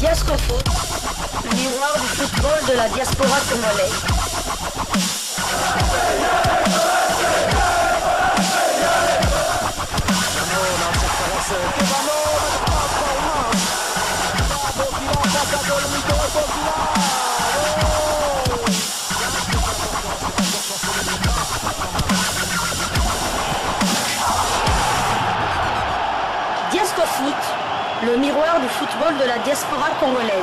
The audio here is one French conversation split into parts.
Diascofoot, le miroir du football de la diaspora congolaise. Diascofoot, le miroir du football de la diaspora congolaise.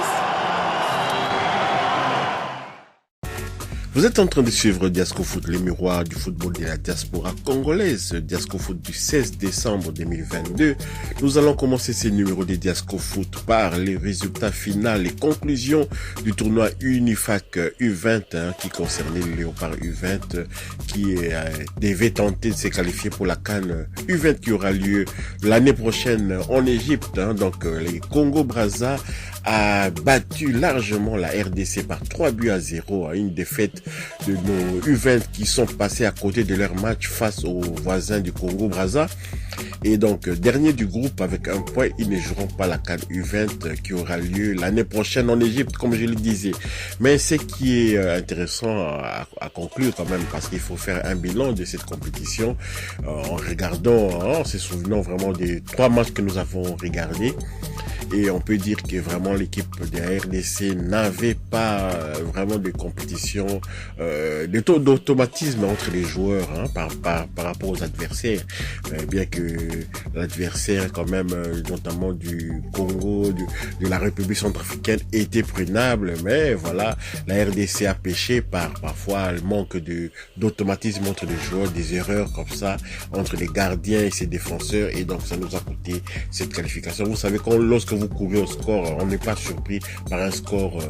Vous êtes en train de suivre Diascofoot, le miroir du football de la diaspora congolaise. Diascofoot du 16 décembre 2022. Nous allons commencer ces numéros de Diascofoot par les résultats finaux et conclusions du tournoi Unifac U20 qui concernait le Léopard U20 qui devait tenter de se qualifier pour la CAN U20 qui aura lieu l'année prochaine en Égypte. Donc les Congo-Brazza a battu largement la RDC par 3-0 à une défaite de nos U20 qui sont passés à côté de leur match face aux voisins du Congo-Brazza. Et donc, dernier du groupe avec un point, ils ne joueront pas la CAN U20 qui aura lieu l'année prochaine en Égypte, comme je le disais. Mais ce qui est intéressant à conclure quand même, parce qu'il faut faire un bilan de cette compétition en regardant, en se souvenant vraiment des 3 matchs que nous avons regardés. Et on peut dire que vraiment l'équipe de la RDC n'avait pas vraiment de compétition, de taux d'automatisme entre les joueurs par rapport aux adversaires. Bien que l'adversaire quand même, notamment du Congo, de la République centrafricaine, était prenable. Mais voilà, la RDC a péché par parfois le manque d'automatisme entre les joueurs, des erreurs comme ça entre les gardiens et ses défenseurs. Et donc ça nous a coûté cette qualification. Vous savez, lorsque vous courez au score, on n'est pas surpris par un score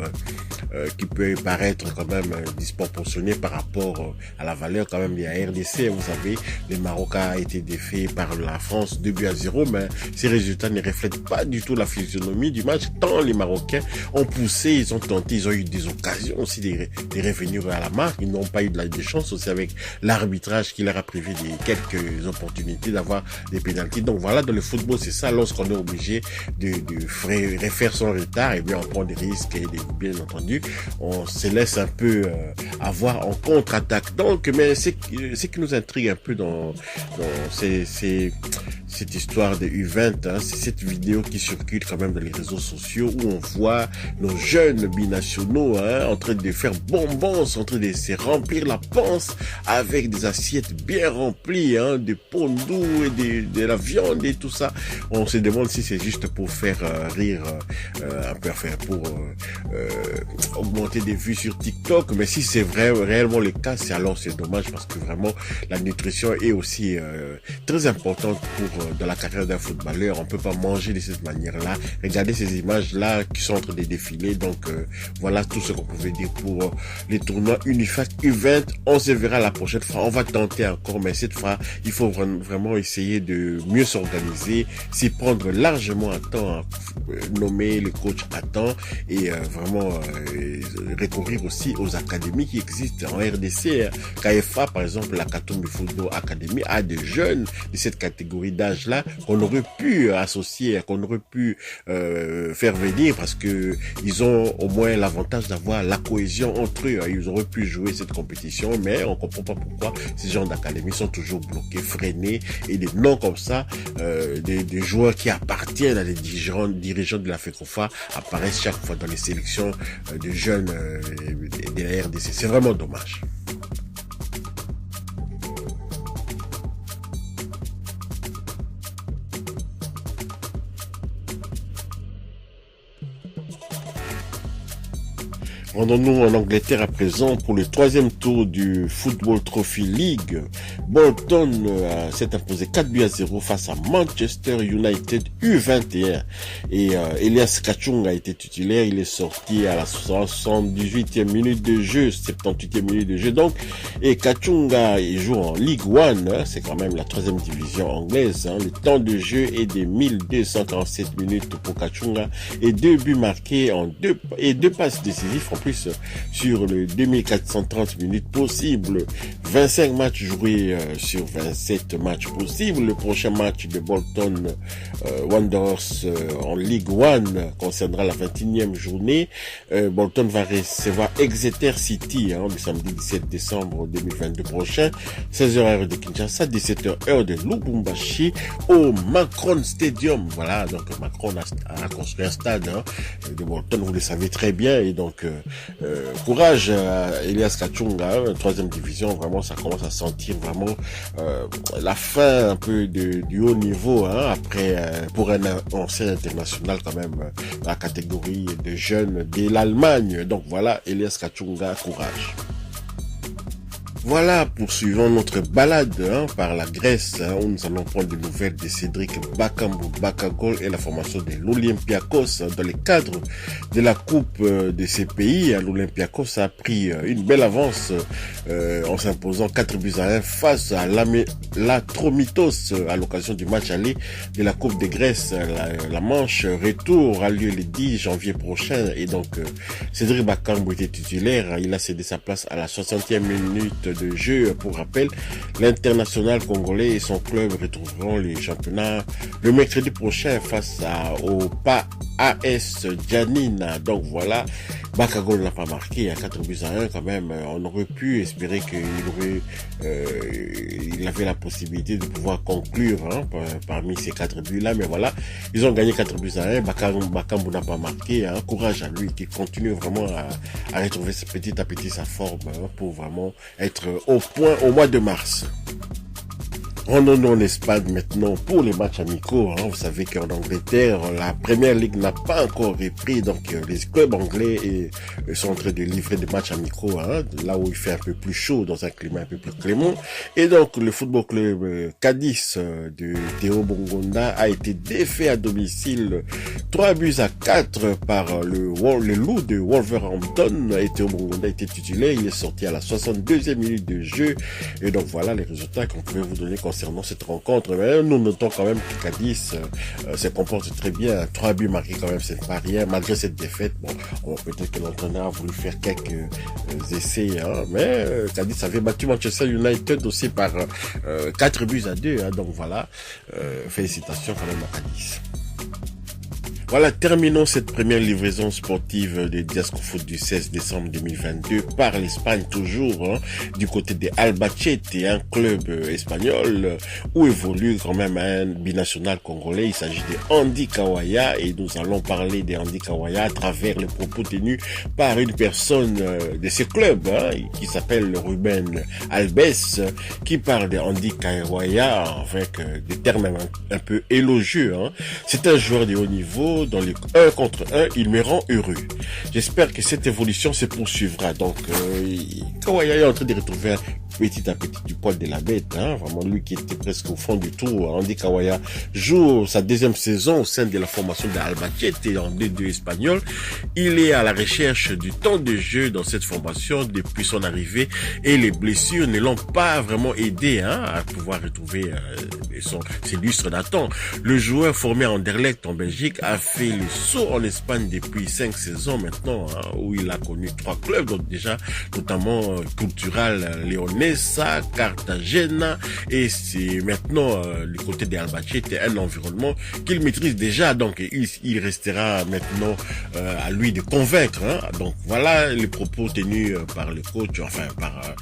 qui peut paraître quand même disproportionné par rapport à la valeur quand même de la RDC. Vous savez, le Maroc a été défait par la France 2-0, mais ces résultats ne reflètent pas du tout la physionomie du match, tant les Marocains ont poussé, ils ont tenté, ils ont eu des occasions aussi de revenir à la marque. Ils n'ont pas eu de chance aussi avec l'arbitrage qui leur a privé de quelques opportunités d'avoir des pénaltys. Donc voilà, dans le football, c'est ça, lorsqu'on est obligé de refaire son retard, et bien on prend des risques et bien entendu on se laisse un peu avoir en contre-attaque. Donc, mais ce qui nous intrigue un peu dans cette histoire de U20, c'est cette vidéo qui circule quand même dans les réseaux sociaux où on voit nos jeunes binationaux en train de faire bonbons, en train de se remplir la panse avec des assiettes bien remplies, de pondou et de la viande et tout ça. On se demande si c'est juste pour faire rire un peu, pour augmenter des vues sur TikTok. Mais si c'est réellement le cas, c'est dommage, parce que vraiment la nutrition est aussi très importante pour dans la carrière d'un footballeur. On peut pas manger de cette manière-là. Regardez ces images-là qui sont en train de défiler. Donc voilà tout ce qu'on pouvait dire pour les tournois Unifac U20. On se verra la prochaine fois. On va tenter encore, mais cette fois, il faut vraiment essayer de mieux s'organiser, s'y prendre largement à temps, nommer les coachs à temps et vraiment recourir aussi aux académies qui existent en RDC. KFA, par exemple, la Katumbi Football Academy, a des jeunes de cette catégorie d'âge-là qu'on aurait pu associer, qu'on aurait pu faire venir, parce que ils ont au moins l'avantage d'avoir la cohésion entre eux. Ils auraient pu jouer cette compétition, mais on comprend pas pourquoi ces gens d'académie sont toujours bloqués, freinés, et des noms comme ça, des joueurs qui appartiennent à des dirigeants de la FECOFA apparaissent chaque fois dans les sélections de jeunes de la RDC. C'est vraiment dommage. Rendons-nous en Angleterre à présent pour le 3e tour du Football Trophy League. Bolton s'est imposé 4-0 face à Manchester United U21. Et Elias Kachunga a été titulaire. Il est sorti à la 78e minute de jeu, 78e minute de jeu. Donc, et Kachunga, il joue en Ligue 1. C'est quand même la 3e division anglaise. Le temps de jeu est de 1247 minutes pour Kachunga et 2 buts marqués et 2 passes décisives en plus sur le 2430 minutes possibles. 25 matchs joués sur 27 matchs possibles. Le prochain match de Bolton Wanderers en Ligue 1 concernera la 21e journée. Bolton va recevoir Exeter City le samedi 17 décembre 2022 prochain, 16h heure de Kinshasa, 17h heure de Lubumbashi au Macron Stadium. Voilà, donc Macron a construit un stade de Bolton, vous le savez très bien, et donc courage à Elias Kachunga, 3e division. Vraiment, ça commence à sentir vraiment la fin un peu du haut niveau, après pour un ancien international quand même, la catégorie de jeunes de l'Allemagne. Donc voilà, Elias Kachunga, courage. Voilà, poursuivons notre balade par la Grèce, où nous allons prendre des nouvelles de Cédric Bakambu Bakagol et la formation de l'Olympiakos dans le cadre de la Coupe de ces pays. L'Olympiakos a pris une belle avance en s'imposant 4-1 face à l'Atromitos à l'occasion du match aller de la Coupe de Grèce. La manche retour a lieu le 10 janvier prochain, et donc Cédric Bakambu était titulaire. Il a cédé sa place à la 60e minute de jeu. Pour rappel, l'international congolais et son club retrouveront les championnats le mercredi prochain face au PAS Janina. Donc voilà, Bakagol n'a pas marqué à 4-1 quand même. On aurait pu espérer qu'il avait la possibilité de pouvoir conclure parmi ces 4 buts là, mais voilà, ils ont gagné 4-1. Bakambu n'a pas marqué. Courage à lui qui continue vraiment à retrouver petit à petit sa forme pour vraiment être au point au mois de mars. Rendons-nous en Espagne maintenant pour les matchs amicaux. Vous savez qu'en Angleterre, la Premier League n'a pas encore repris, donc les clubs anglais sont en train de livrer des matchs amicaux, là où il fait un peu plus chaud, dans un climat un peu plus clément. Et donc le football club Cadiz de Théo Bongonda a été défait à domicile 3-4 par le loup de Wolverhampton. Et Théo Bongonda était titulaire, il est sorti à la 62e minute de jeu. Et donc voilà les résultats qu'on pouvait vous donner concernant cette rencontre. Mais nous notons quand même que Cadiz se comporte très bien. 3 buts marqués quand même, c'est pas rien, malgré cette défaite. Bon, peut-être que l'entraîneur a voulu faire quelques essais, mais Cadiz avait battu Manchester United aussi par 4-2. Donc voilà, félicitations quand même à Cadiz. Voilà, terminons cette première livraison sportive des Diasco Foot du 16 décembre 2022 par l'Espagne, toujours du côté de Albacete, un club espagnol où évolue quand même un binational congolais. Il s'agit de Andy Kawaya, et nous allons parler de Andy Kawaya à travers les propos tenus par une personne de ce club qui s'appelle Ruben Albes, qui parle de Andy Kawaya avec des termes un peu élogieux. C'est un joueur de haut niveau. Dans les 1 contre 1, il me rend heureux. J'espère que cette évolution se poursuivra. Donc, Kawaya est en train de retrouver petit à petit du poil de la bête. Vraiment, lui qui était presque au fond du trou. Andy Kawaya joue sa 2e saison au sein de la formation de Albacete en D2 espagnol. Il est à la recherche du temps de jeu dans cette formation depuis son arrivée, et les blessures ne l'ont pas vraiment aidé à pouvoir retrouver ses lustres d'attente. Le joueur formé à Anderlecht en Belgique a fait le saut en Espagne depuis 5 saisons maintenant, où il a connu 3 clubs, donc déjà notamment Cultural Leonesa, Cartagena, et c'est maintenant du côté de Albacete un environnement qu'il maîtrise déjà, donc il restera maintenant à lui de convaincre. Donc voilà les propos tenus par le coach, enfin par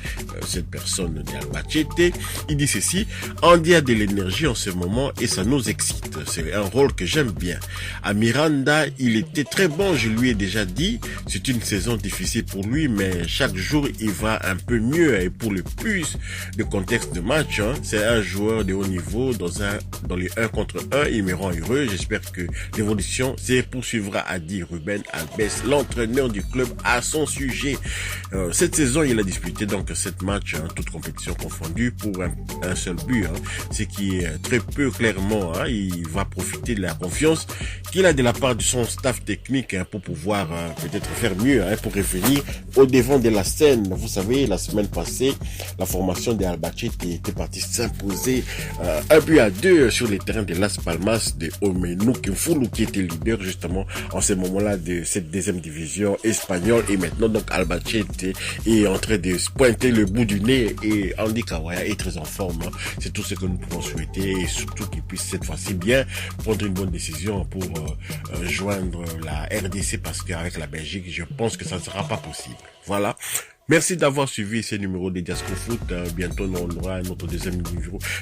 cette personne de Albacete. Il dit ceci: Andy a de l'énergie en ce moment et ça nous excite. C'est un rôle que j'aime bien. À Miranda, il était très bon, je lui ai déjà dit. C'est une saison difficile pour lui, mais chaque jour il va un peu mieux. Et pour le plus de contexte de match, c'est un joueur de haut niveau dans les 1 contre 1. Il me rend heureux. J'espère que l'évolution se poursuivra, a dit Ruben Albes, l'entraîneur du club, à son sujet. Cette saison, il a disputé donc 7 matchs, toutes compétitions confondues, pour un seul but, ce qui est très peu clairement. Il va profiter de la confiance qu'il a de la part de son staff technique pour pouvoir peut-être faire mieux, pour revenir au devant de la scène. Vous savez, la semaine passée, La formation de Albacete était partie s'imposer 1-2 sur les terrains de Las Palmas de Omenu Kimfulu, qui était leader justement en ce moment-là de cette deuxième division espagnole. Et maintenant, donc, Albacete est en train de pointer le bout du nez, et Andy Kawaya est très en forme. Hein. C'est tout ce que nous pouvons souhaiter, et surtout qu'il puisse cette fois-ci bien prendre une bonne décision pour joindre la RDC, parce qu'avec la Belgique, je pense que ça ne sera pas possible. Voilà. Merci d'avoir suivi ces numéros de Diasco Foot. Bientôt, on aura notre deuxième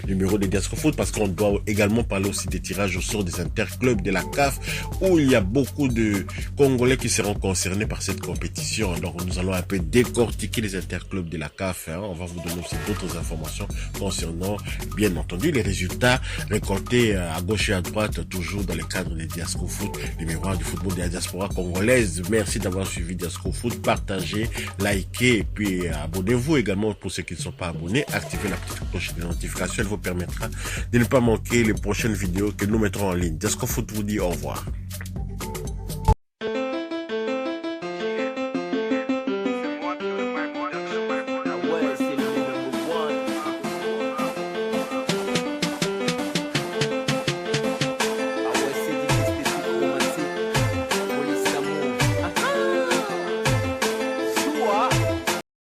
numéro de Diasco Foot, parce qu'on doit également parler aussi des tirages au sort des interclubs de la CAF, où il y a beaucoup de Congolais qui seront concernés par cette compétition. Donc, nous allons un peu décortiquer les interclubs de la CAF. Hein. On va vous donner aussi d'autres informations concernant, bien entendu, les résultats récoltés à gauche et à droite, toujours dans le cadre de Diasco Foot, numéro 1 du football de la diaspora congolaise. Merci d'avoir suivi Diasco Foot. Partagez, likez, et puis abonnez-vous également pour ceux qui ne sont pas abonnés. Activez la petite cloche de notification, elle vous permettra de ne pas manquer les prochaines vidéos que nous mettrons en ligne. Diasco Foot vous dit au revoir.